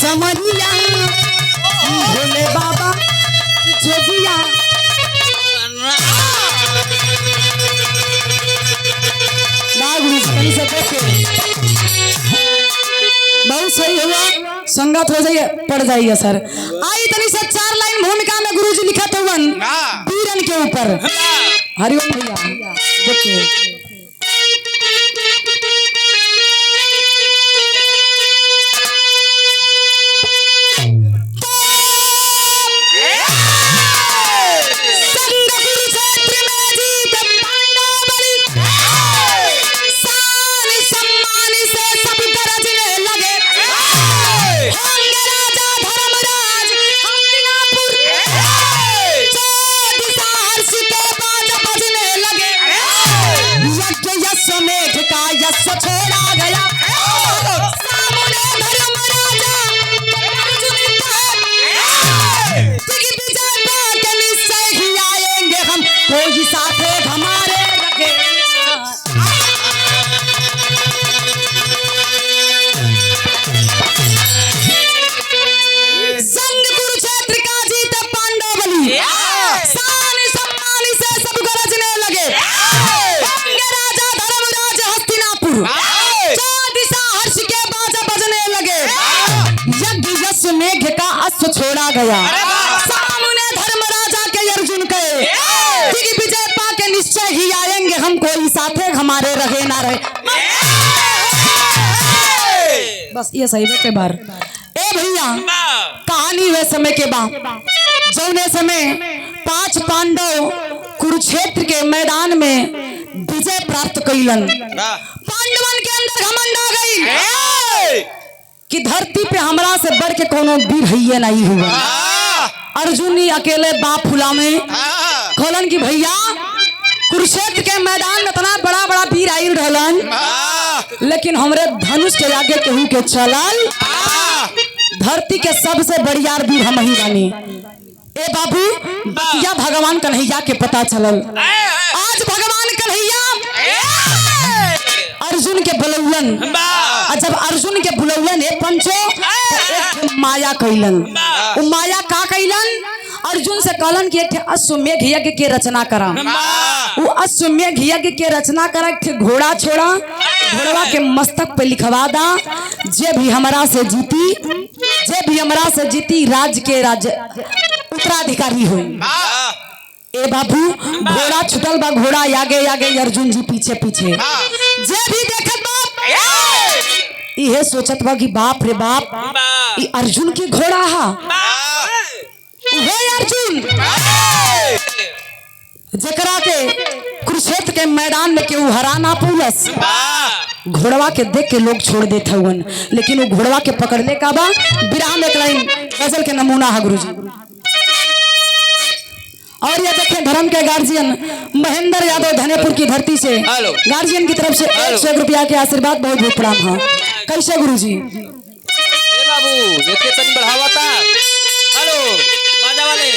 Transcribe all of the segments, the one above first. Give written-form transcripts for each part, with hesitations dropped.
समरिया भोले बाबा जोगिया से देखे बहुत सही हुआ। संगत हो जाइए पड़ जाइए सर। आई तनी से 4 लाइन भूमिका में गुरुजी लिखत हुवन वीरन के ऊपर। हरिओम भैया देखिए छोड़ा गया। सामने धर्मराजा के अर्जुन कहे विजय पाके निश्चय ही आएंगे हम, कोई साथे हमारे रहे ना रहे। बस ये सही के बार ए भैया कहानी वे समय के बाद जौने समय 5 पांडव कुरुक्षेत्र के मैदान में विजय प्राप्त कैलन। पांडवन के अंदर घमंड आ गई कि धरती पे हमरा से बढ़ के कोनो वीर हइये नहीं हुआ। अर्जुन ही अकेले बाप फुला में खोलन की भैया कुरुक्षेत्र के मैदान में इतना बड़ा बड़ा वीर आई रहलन, लेकिन हमरे धनुष के आगे केहू के चलल। धरती के सबसे बड़ियार वीर हम ही बानी। ए बाबू बतिया भगवान कन्हैया के पता चलल। आज भगवान कन्हैया अर्जुन के बुलौलन, और जब अर्जुन के बुलौलन है पंचो तो एक माया कैलन। वो माया का कैलन? अर्जुन से कहलन कि एक अश्वमेघ यज्ञ के रचना करा। वो अश्वमेघ यज्ञ के रचना करा, एक घोड़ा छोड़ा, घोड़वा के मस्तक पे लिखवा दा, जे भी हमरा से जीती, जे भी हमरा से जीती राज्य के उत्तराधिकारी हुई। ए बाबू घोड़ा छुटल बा, घोड़ा आगे आगे, अर्जुन जी पीछे पीछे। जे भी देखत बाप ये सोचत बा कि बाप रे बाप ये अर्जुन के घोड़ा हा। हे अर्जुन जकरा के कुरुक्षेत्र के मैदान में केहू हरा ना पुलस, घोड़वा के देख के लोग छोड़ देते हुए, लेकिन वो घोड़वा के पकड़ने का बा। विराह में एक लाइन गजल के नमूना है गुरुजी। और ये देखें धर्म के गार्जियन महेंद्र यादव धनेपुर की धरती से गार्जियन की तरफ से 101 रुपया के आशीर्वाद बहुत बहुत प्रणाम है। कैसे गुरुजी? बाबू देखे तनी बढ़ावा था। हेलो बाजा वाले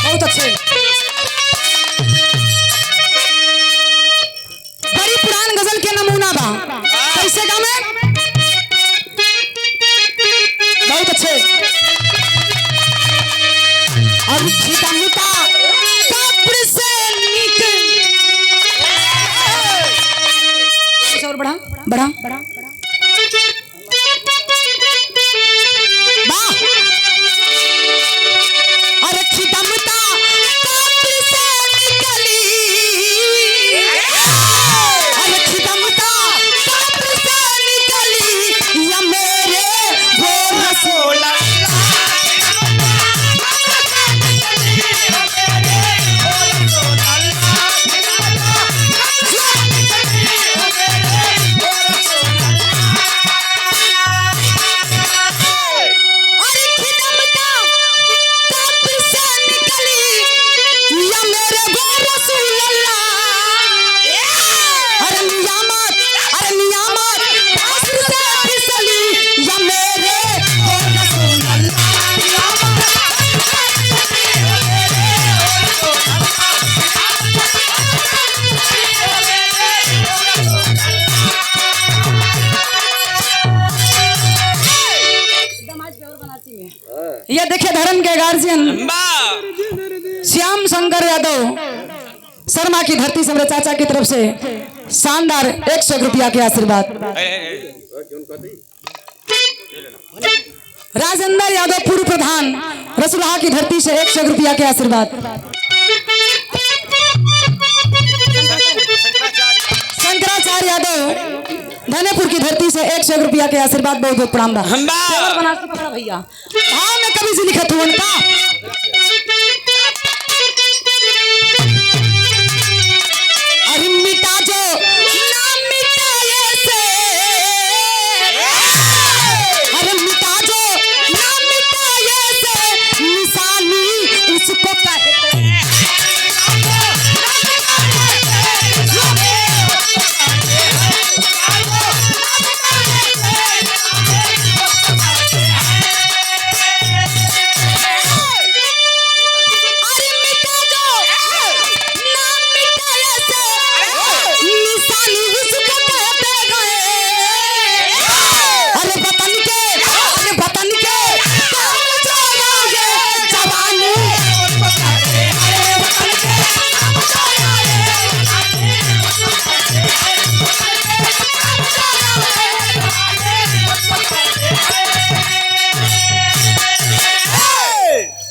बहुत अच्छे, बड़ी पुरान गजल के नमूना बा। कैसे गा में? बहुत अच्छे। और छिटा कब्र से निकल और बढ़ा बढ़ा वाह। और छिटमता कब्र से निकली, और छिटमता कब्र से निकली, या मेरे वो रसूल ये देखिए धर्म के गार्जियन श्याम शंकर यादव शर्मा की धरती से मेरे चाचा की तरफ से शानदार 100 रुपया के आशीर्वाद। राजेंद्र यादव पूर्व प्रधान रसुलहा की धरती से 100 रुपया के आशीर्वाद। शंकराचार्य यादव धनेपुर की धरती से 100 रुपया के आशीर्वाद। बहुत बहुत प्रणाम भैया। भाव में कभी से लिखा था उनका अरे मिटा जो नाम मिटाए से, अरे मिटा जो नाम मिटाए से निशानी उसको कहते हैं।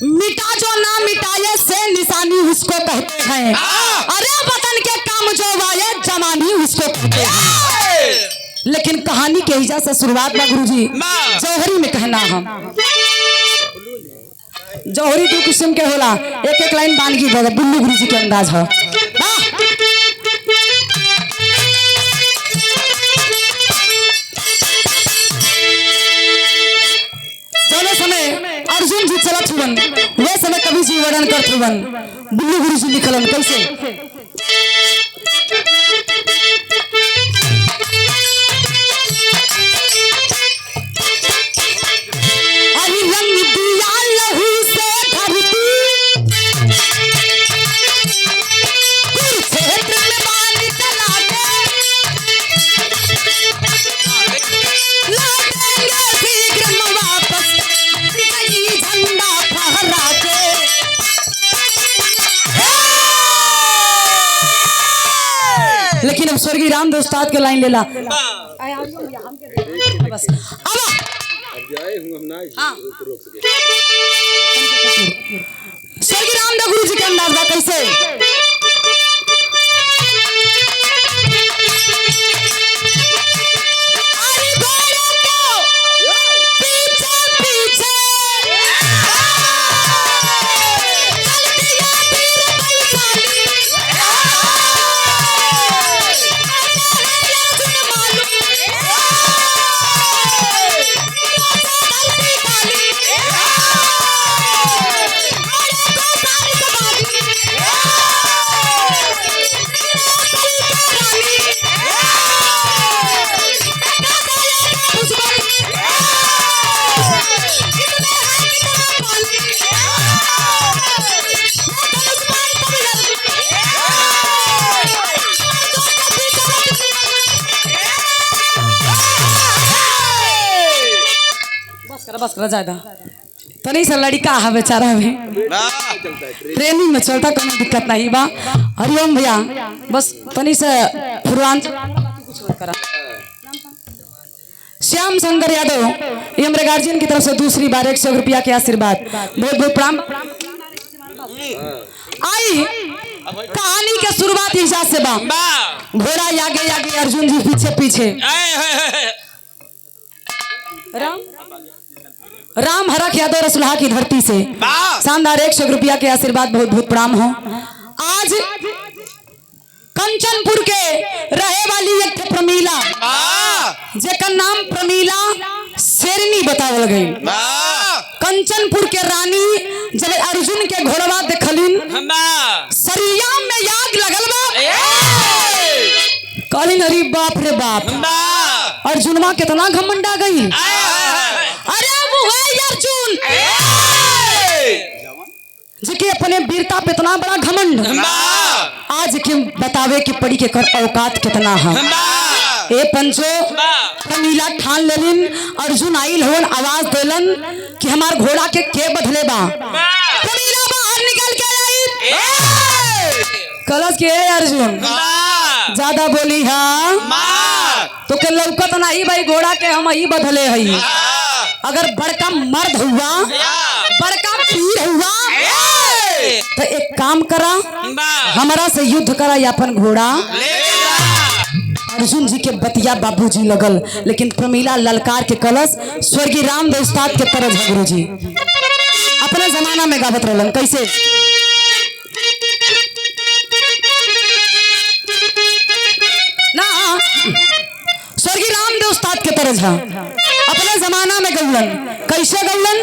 मिटा जो ना मिटाए से निशानी उसको कहते हैं। अरे वतन के काम जो वाये जवानी उसको कहते हैं। लेकिन कहानी के हिजा से शुरुआत में गुरुजी जौहरी में कहना हम जौहरी 2 किस्म के होला। एक एक लाइन बानगी बुल्लू गुरुजी के अंदाज है। समय अर्जुन जी चलत हुवन वे समय कवि जी वर्णन करत हुवन बुल्लू गुरु जी लिखलन कैसे अहि रंग दिया लहू से धरती कुरुक्षेत्र में बाण चला के शीघ्र वापस झंडा फहरा के। लेकिन अब स्वर्गीय रामदेव उस्ताद के लाइन लेला बस स्वर्गीय रामदेव गुरु जी के अंदाज बा कैसे बस कर जाएगा तनी से लड़का है बेचारा में ट्रेनिंग में चलता कोनो दिक्कत नहीं बा। हरिओम भैया बस तनी से पूर्वांचल करा। श्याम शंकर यादव ये हमारे गार्जियन की तरफ से दूसरी बार 100 रुपया के आशीर्वाद। बहुत बहुत प्रणाम। आई कहानी के शुरुआत हिसाब से बा घोड़ा आगे आगे अर्जुन जी पीछे पीछे। राम हरख यादव रसुलहा की धरती से शानदार 100 रुपया के आशीर्वाद। बहुत बहुत प्रणाम हो। आज कंचनपुर के रहे वाली एक प्रमीला जेकर नाम प्रमीला शेरनी बतावल गई। कंचनपुर के रानी जब अर्जुन के घोड़वा देखलिन सरिया में आग लगल बा कहलिन अरे बाप रे बाप अर्जुनवा कितना घमंडा गई। अरे वो है अर्जुन जिके अपने वीरता पे इतना बड़ा घमंड आज के बतावे की पड़ी के कर औकात कितना है। ए पंचो प्रमीला ठान लेलिन अर्जुन आइल होन आवाज देलन कि हमार घोड़ा के बदले बा। प्रमीला बाहर निकल के आई कलश के अर्जुन ज्यादा बोली हाँ तो के लौकत नहीं भाई घोड़ा के हम ही बदले हई। अगर बड़का मर्द हुआ बड़का पीर हुआ तो एक काम करा हमारा से युद्ध करा या अपन घोड़ा। अर्जुन जी के बतिया बाबूजी लगल लेकिन प्रमीला ललकार के कलश स्वर्गीय रामदेव उस्ताद के तरह झगड़ू जी अपने जमाना में गावत रहलन कैसे ना स्वर्गीय रामदेव उस्ताद के तरह झा अपने जमाना में गौलन कैसे गौलन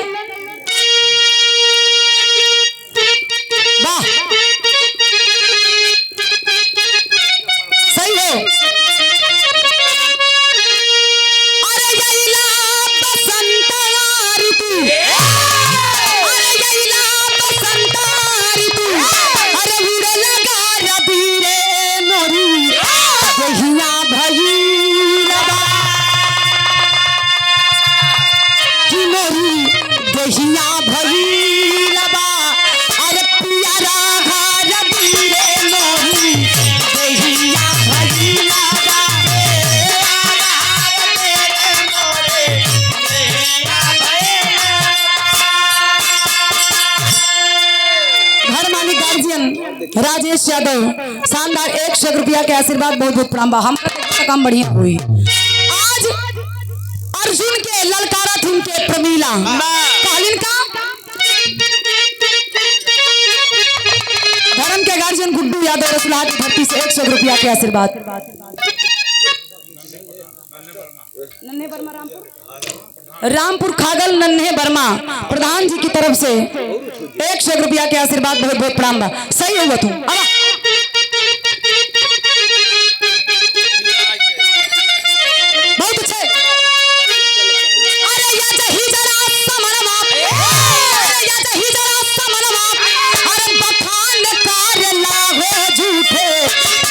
वाह सही है। अरे गैला बसंत ऋतु अरे गैला बसंत ऋतु अरे उड़े लगा रबी रे मोरी दहिया भईलबा कि मोरी दहिया भईलबा अरे पिया रबी रे मोरी दहिया भईलबा घर मालिक गार्जियन राजेश यादव शानदार 100 रुपया के आशीर्वाद बहुत बहुत प्रणाम बा। हमारा काम बढ़िया हुई। आज अर्जुन के ललकारा थीम के प्रमीला कालीन का धर्म के गार्जियन गुड्डू यादव रसुल्लाह की धरती से 100 रुपया के आशीर्वाद। नन्हे वर्मा रामपुर खागल नन्हे वर्मा प्रधान जी की तरफ से 100 रुपया के आशीर्वाद बहुत बहुत प्रणाम बा। सही होगा तू बहुत अच्छे। अरे या जही जरा समरमा अरे या जही जरा समरमा अरे बखान कर लाहो झूठे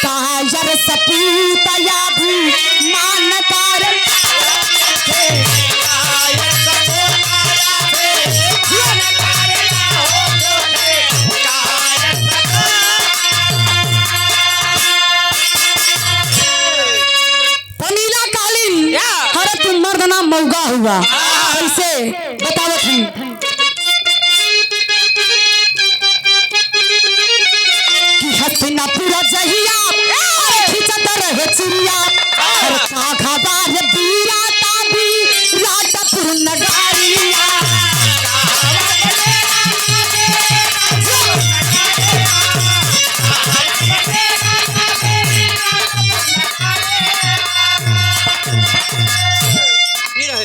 कायर सपूत या भी मान कर मौगा हुआ कैसे बतावत हूँ कि हस्तिनापुर जहिया खिंचत रहे चिड़िया काखा बार बीरा ताबी रातपुर नगारिया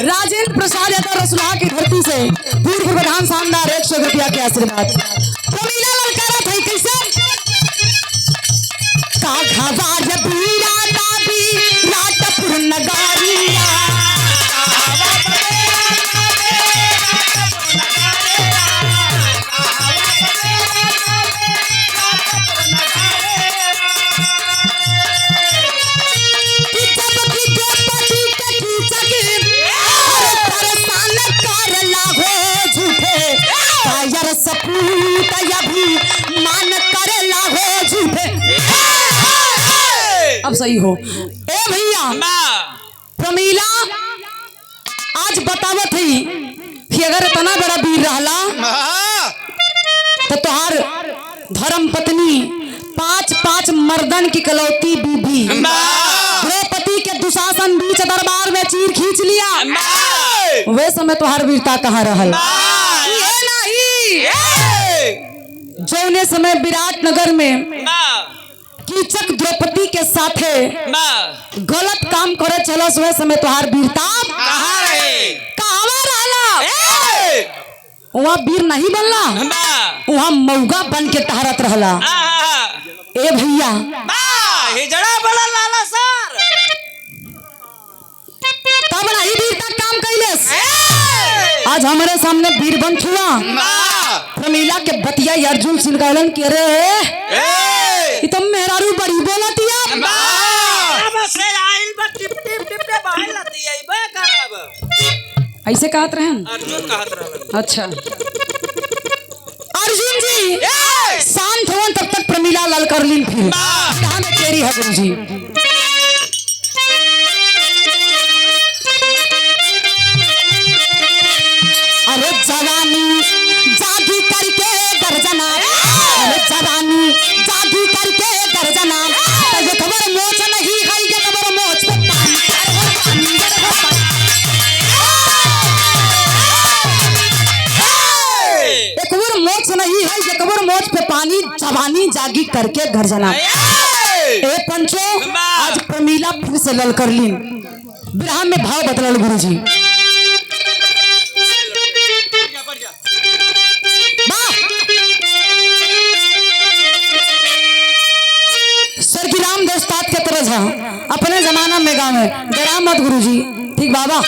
राजेंद्र प्रसाद यादव रसुल्लाह की धरती से पूर्व प्रधान शानदार 100 रुपया के आशीर्वाद। प्रमीला ललकारा थई कैसे काखा बार बीरा ताबी रातपुर नगारिया सपूत या भी मान कर लाहो झूठे। अब सही हो ए भैया प्रमीला आज बतावत ही कि अगर इतना बड़ा वीर रहला तो तुहार धर्म पत्नी 5 मर्दन की कलौती बीबी द्रौपदी के दुशासन बीच दरबार में चीर खींच लिया। वे समय तुहार वीरता कहाँ रहल जौने समय विराट नगर में कीचक द्रौपदी के साथे गलत काम करे चलस वे समय तुहार वीरता कहाँ रहला। वहाँ वीर नहीं बनला वहाँ मौगा बन के टहरत रहला। ए भैया तब नहीं वीरता काम कैलेस। आज हमारे सामने वीर बन छुआ प्रमीला के बतिया अर्जुन सिंह कहलन के रे तो मेहरारू बड़ी बोलतिया ऐसे कहत रहन। अर्जुन कहत रहलन। अच्छा अर्जुन जी शांत होवन तब तक प्रमीला लाल कर लीन फिर कहाँ में तेरी है गुरु जी। अरे जवानी जागी करके गर्जना, अरे जवानी जागी करके गर्जना, ये खबर मोच नहीं है, ये खबर मोच पे पानी मोच नहीं है, ये कबर मोच पे पानी, जवानी जागी करके घर जना। ए पंचो आज प्रमीला फिर से ललकर लीन विराम में भाव बदलल गुरु जी। स्वर्गीय रामदास तात के तरह था अपने जमाना में गाँव में डरा मत गुरु जी। ठीक बाबा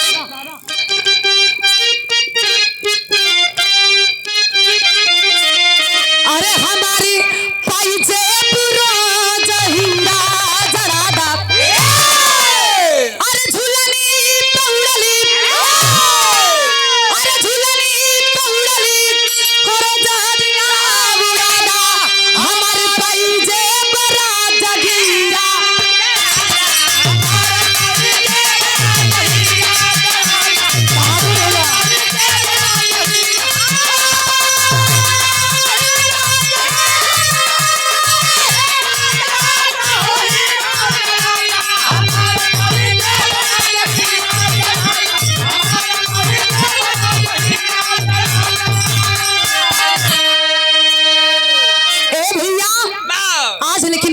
अरे हमारी पाइजे पुरोज हीरा जरादा, अरे झूलनी पौड़ली, अरे झूलनी पौड़ली, अरे जहरिया बुरादा, हमारी पाइजे बराज हीरा।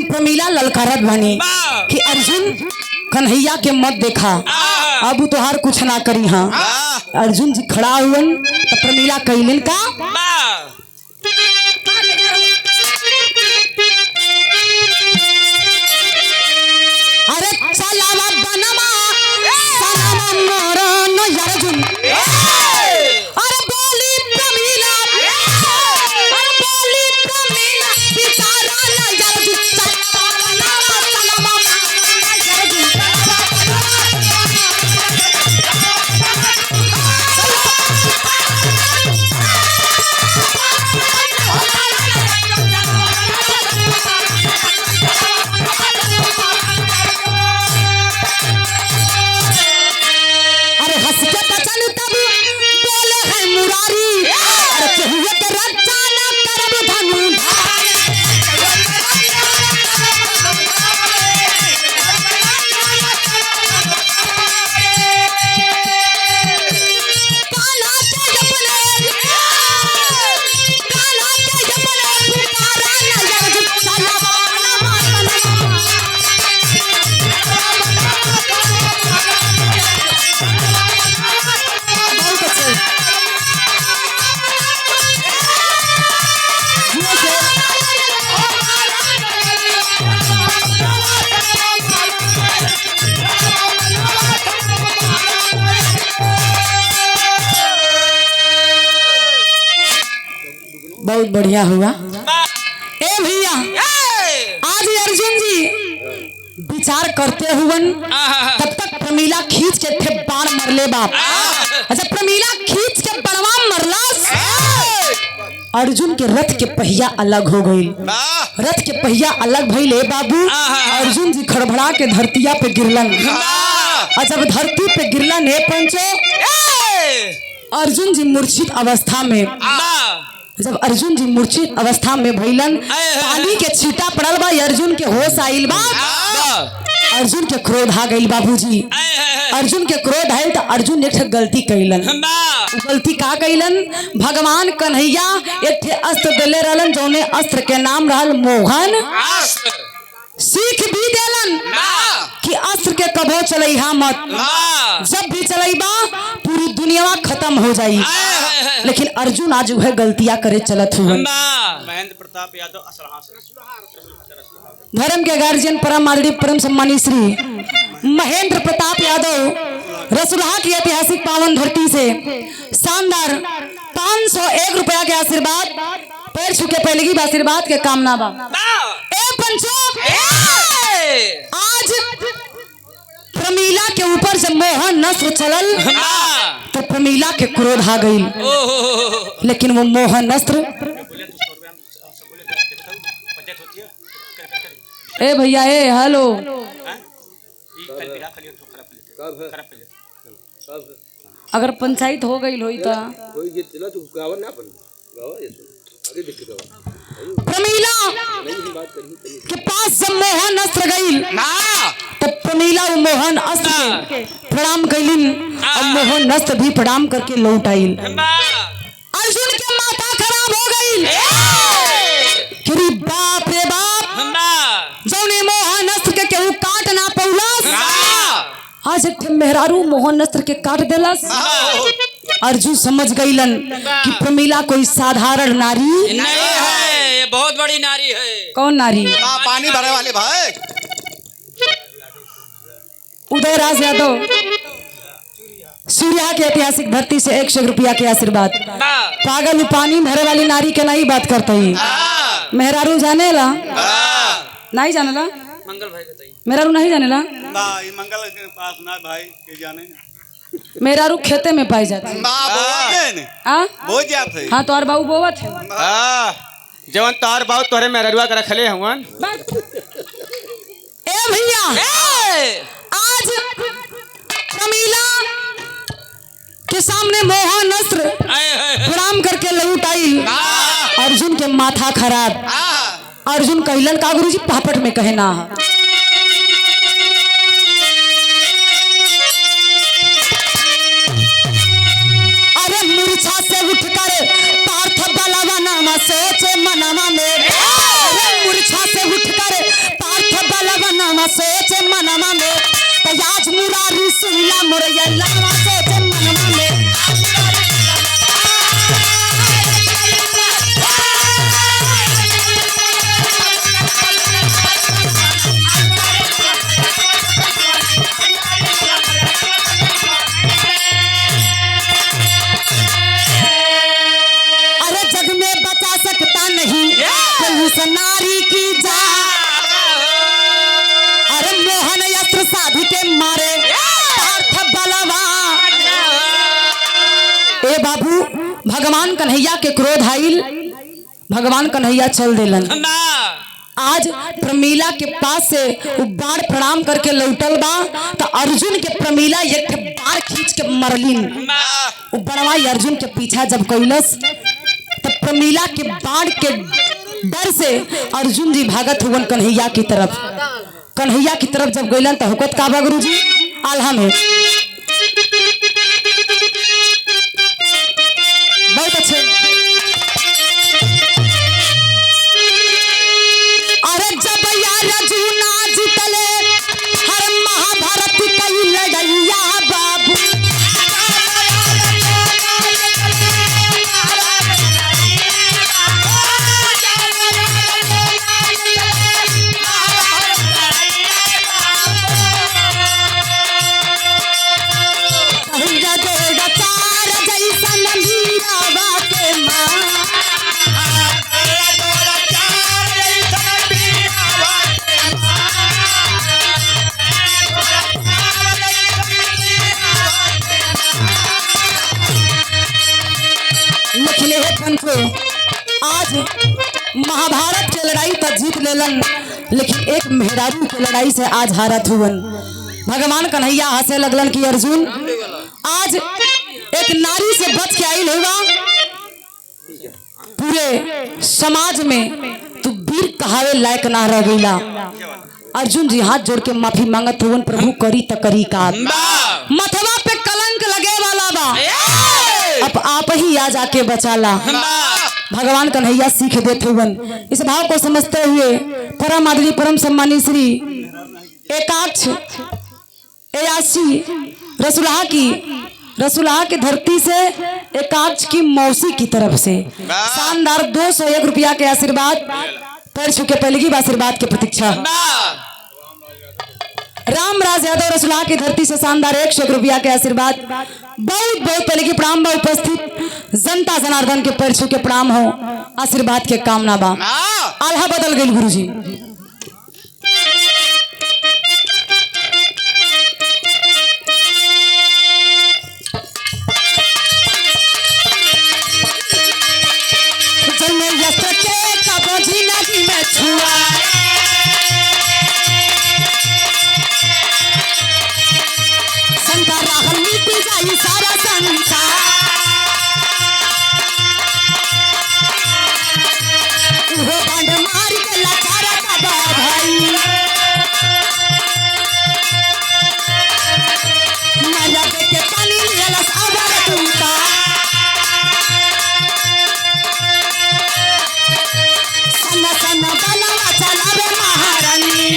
प्रमीला ललकारत बनी कि अर्जुन कन्हैया के मत देखा, अब तोहार कुछ ना करी। हाँ अर्जुन जी खड़ा हुवन तो प्रमीला कइलन का अरे चलावा बनवा सनवा मरन अर्जुन, अरे बोली प्रमीला, अरे बोली प्रमीला बिचारा ना अर्जुन, बहुत बढ़िया हुआ। ए भैया आज अर्जुन जी विचार करते हुवन तब तक प्रमीला खींच के थे बाण मरले बाप। अच्छा प्रमीला खींच के बड़वा मरलास, अर्जुन के रथ के पहिया अलग हो गई, रथ के पहिया अलग भइले बाबू। अर्जुन जी खड़बड़ा के धरतिया पे गिरलन, और जब धरती पे गिरलन है पंचो अर्जुन जी मूर्छित अवस्था में, जब अर्जुन जी मूर्छित अवस्था में भइलन पानी के छींटा पड़ल बा, अर्जुन के होश आइल बा, अर्जुन के क्रोध आ गइल बाबूजी। अर्जुन के क्रोध आइल तो अर्जुन एक गलती कइलन, गलती का कइलन भगवान कन्हैया एक अस्त्र देले रहलन जौने अस्त्र के नाम रहल मोहन। सीख भी देलन कि अस्त्र के कभो चलैहा मत, जब भी चलैबा पूरी दुनिया खत्म हो जाई। लेकिन अर्जुन आज वह गलतियां करे चलत हुए। महेंद्र प्रताप यादव धर्म के गार्जियन परम आदरणीय परम सम्मानित श्री महेंद्र प्रताप यादव रसुलहा की ऐतिहासिक पावन धरती से शानदार 501 रुपया के आशीर्वाद, पैर छू के पहले की आशीर्वाद के कामना बा। ए पंचो आज प्रमीला के ऊपर से मोहन नस्र चलल तो प्रमीला के क्रोध आ गई, ओहो लेकिन वो मोहन अस्त्र, ए भैया ए हेलो, अगर पंचायत हो गई होई तो प्रमीला के पास जब मोहन अस्त्र गई तो प्रमीला वो मोहन अस्त्र के प्रणाम कैलिन और मोहन अस्त्र भी प्रणाम करके लौट आइल। अर्जुन के माथा खराब हो गई कि बाप रे बाप, जौने मोहन अस्त्र के केहू काट ना पौलस, आज एक मेहरारू मोहन अस्त्र के काट देलस। अर्जुन समझ गईलन कि प्रमीला कोई साधारण नारी नहीं है, ये बहुत बड़ी नारी है। कौन नारी? पानी भरे वाले भाई उदयराज यादव, सूर्या के ऐतिहासिक धरती से 100 रुपया के आशीर्वाद। पागल पानी भरे वाली नारी के नहीं बात करते ही, मेहरारू जानेला नहीं जानेला, मंगल भाई बताइए। मेहरारू नहीं जानेला, मंगल के पास ना भाई के जाने मेहरारू खेते में पाई जाती है। हाँ तो और बाबू बोवत है जवन तार बाबू तोरे मेहरुआ के रखले हुवन। ए भैया आज प्रमीला के सामने मोहन अस्त्र प्रणाम करके लौट आई। अर्जुन के माथा खराब। अर्जुन कहलन का गुरुजी पापट में कहना है। अरे मूर्छा से उठकर पार्थ बलवनमा सोचे मनवा में, अरे मूर्छा से उठकर पार्थ बलवनमा सोचे मनवा में, आज मुरारी सुनला मोरया लनवा सोचे मनवा में। अरे जग में बचा सकता नहीं कोई उस नारी की जान, अरे मोहन अस्त्र साधु के मारे पार्थ बलवान। ए बाबू भगवान कन्हैया के क्रोध आइल, भगवान कन्हैया चल देलन। आज प्रमीला के पास से वो बाण प्रणाम करके लौटल बा तो अर्जुन के प्रमीला एक बाण खींच के मरलिन। वो बड़वाई अर्जुन के पीछा जब कैलस तो प्रमीला के बाण के डर से अर्जुन जी भागत हुवन कन्हैया की तरफ। कन्हैया की तरफ जब गइलन तो हुकत का बा गुरुजी आल्हा में। बहुत अच्छे। अरे जब यार अर्जुन जीतले हर महाभारत कई लड़ैया बाबू, आज महाभारत के लड़ाई तक जीत लेलन, लेकिन एक मेहरारू के लड़ाई से आज हारत हुवन। भगवान कन्हैया हंसे लगलन कि अर्जुन आज एक नारी से बच के आई होगा, पूरे समाज में तू वीर कहावे लायक ना रह गईला। अर्जुन जी हाथ जोड़ के माफी मांगत हुवन, प्रभु करी त करी का, मथवा पे कलंक लगे वाला बा, अब आप ही आ जाके बचाला। भगवान कन्हैया सीख देते हुए इस भाव को समझते हुए परम आदरणीय परम सम्मानी श्री एकाक्ष एयासी रसुलहा की धरती से एकाक्ष की मौसी की तरफ से शानदार 201 रुपया के आशीर्वाद, पैर छू के पहले की आशीर्वाद की प्रतीक्षा। रामराज यादव रसुलहा की धरती से शानदार 101 रुपया के आशीर्वाद, बहुत बहुत पहले की प्रणाम बा। उपस्थित जनता जनार्दन के पैर छू के प्रणाम हो, आशीर्वाद के कामना बा। आल्हा बदल गई गुरुजी। छुआ शंकर राहल मिट जाई सारा संसार वो बांध मार के लाचारा का भाई मजा के पानी लिया सावर तुमका सना सना बलवा चलावे महारानी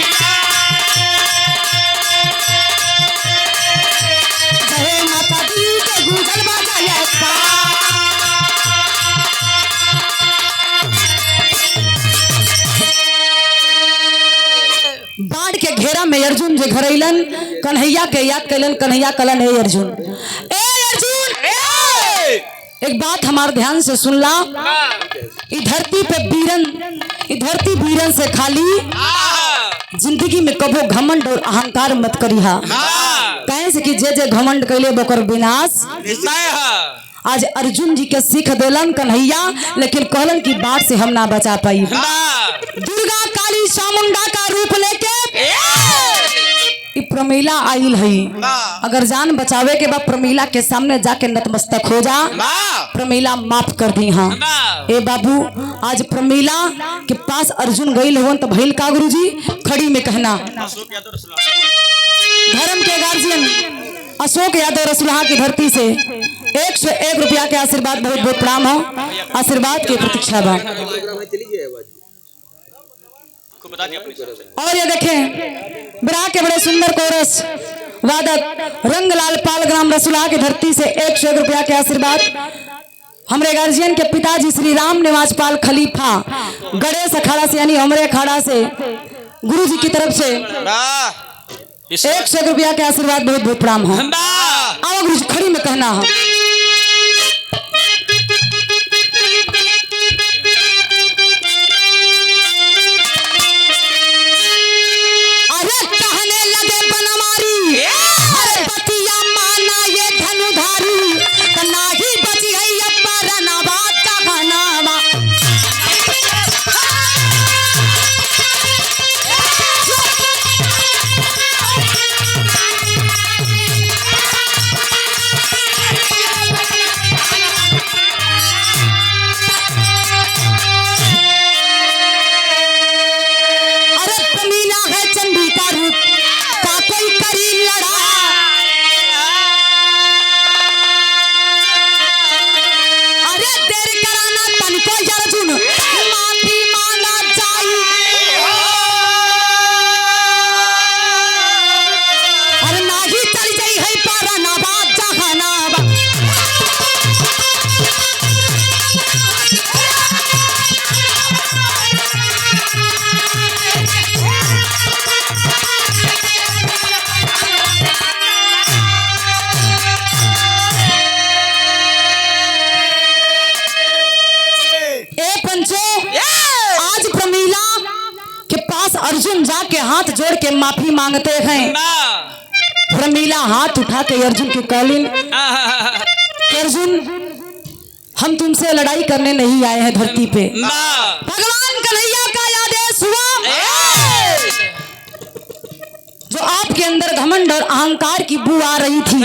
जय माता दी के गुजर बजाया बाढ़ के घेरा में अर्जुन जे घरैलन कन्हैया के याद कैलन कन्हैया कलन हे अर्जुन एक बात हमारे ध्यान से सुनला ई धरती पे वीरन से खाली जिंदगी में कबो घमंड और अहंकार मत करिहा कहे से कि जे घमंड कैले बकर विनाश आज अर्जुन जी के सीख देलन कन्हैया लेकिन कहलन कि बाढ़ से हम ना बचा पाई दुर्गा काली चामुंडा का रूप लेके प्रमीला आइल है अगर जान बचावे के बाद प्रमीला के सामने जाके नतमस्तक हो जा प्रमीला माफ कर दी हाँ ए बाबू आज प्रमीला के पास अर्जुन गईल हो तो भइल का गुरुजी खड़ी में कहना धर्म के गार्जियन अशोक यादव रसुल्हा की धरती से 101 रुपया के आशीर्वाद बहुत बहुत प्रणाम हो आशीर्वाद की प्रतीक्षा बा और ये देखें बिरा के बड़े सुंदर कोरस वादक रंगलाल पाल ग्राम रसुल्हा की धरती से 101 रुपया के आशीर्वाद हमारे गार्जियन के पिताजी श्री राम निवास पाल खलीफा गणेश अखाड़ा से यानी हमारे अखाड़ा से गुरु जी की तरफ से 101 रुपया के आशीर्वाद बहुत बहुत प्रणाम हो आओ गुरु जी खड़ी में कहना हो अर्जुन जाके हाथ जोड़ के माफी मांगते हैं प्रमीला हाथ उठा के अर्जुन के कहलिन अर्जुन हम तुमसे लड़ाई करने नहीं आए हैं धरती पे भगवान कन्हैया का आदेश हुआ जो आपके अंदर घमंड और अहंकार की बू आ रही थी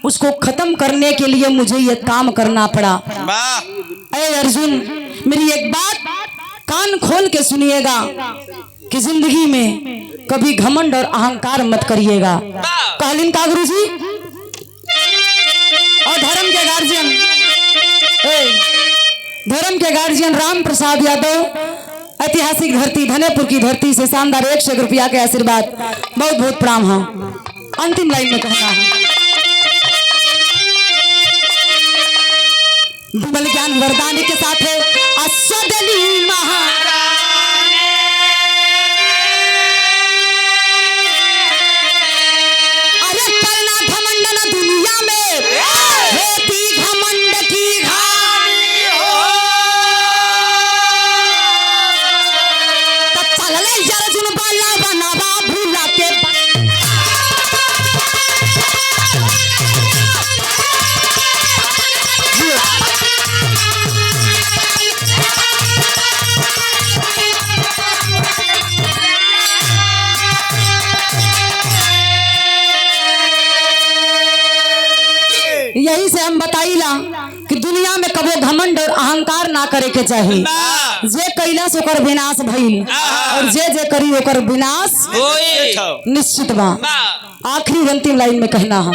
उसको खत्म करने के लिए मुझे ये काम करना पड़ा। अरे अर्जुन मेरी एक बात कान खोल के सुनिएगा कि जिंदगी में कभी घमंड और अहंकार मत करिएगा। कहलिन का गुरु जी और धर्म के गार्जियन राम प्रसाद यादव ऐतिहासिक धरती धनेपुर की धरती से शानदार 101 रुपया के आशीर्वाद बहुत बहुत प्रणाम है। अंतिम लाइन में कहना है विमल ज्ञान वरदान के साथ है अश्वदली अरे करना घमंड न दुनिया में होती घमंड की घानी हो तब चल ले अर्जुन बाला बनावा भूला के ना करे के चाही। जे कैलाश ओकर विनाश भइल और जे जे करी ओकर विनाश निश्चित बा। आखिरी अंतिम लाइन में कहना है,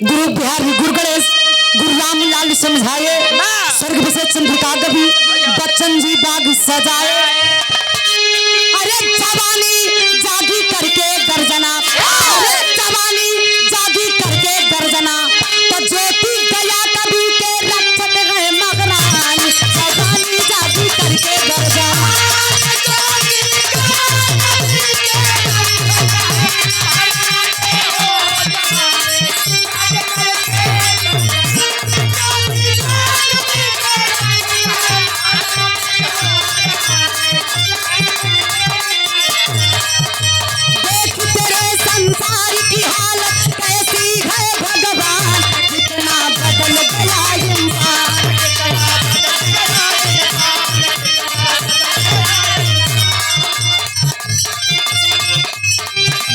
गुरु बिहारी गुरु गणेश गुरु रामलाल समझाए, स्वर्ग विशेष चंद्रिका कवि बच्चन जी बाग सजाए। अरे जवानी जागी करके गर्जना, अरे जवानी जागी करके गर्जना, तो ज्योति गया कवि के रक्षक रहे मगरानी। जवानी जागी करके गर्जना, संसार की हालत कैसी है भगवान, कितना बदल गया इंसान।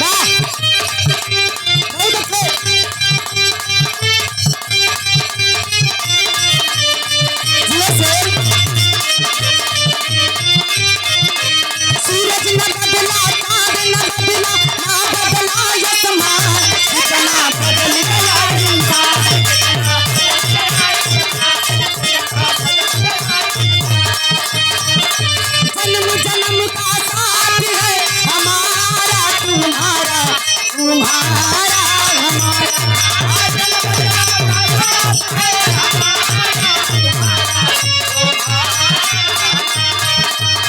वाह, बहुत अच्छे। सूरज न बदला, चाँद न बदला, ना बदला आसमान, कितना बदल गया इंसान। जन्म जन्म का साथ है हमारा तुम्हारा, तुम्हारा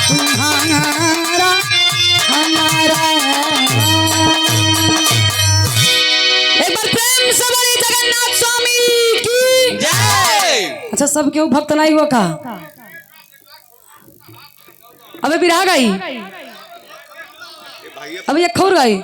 तुम्हारा हमारा। एक बार प्रेम से बोलिए जगन्नाथ स्वामी की जय। अच्छा, सब क्यों भक्त नहीं हुआ का? अबे बिरहा गई, अबे एक खोर गई।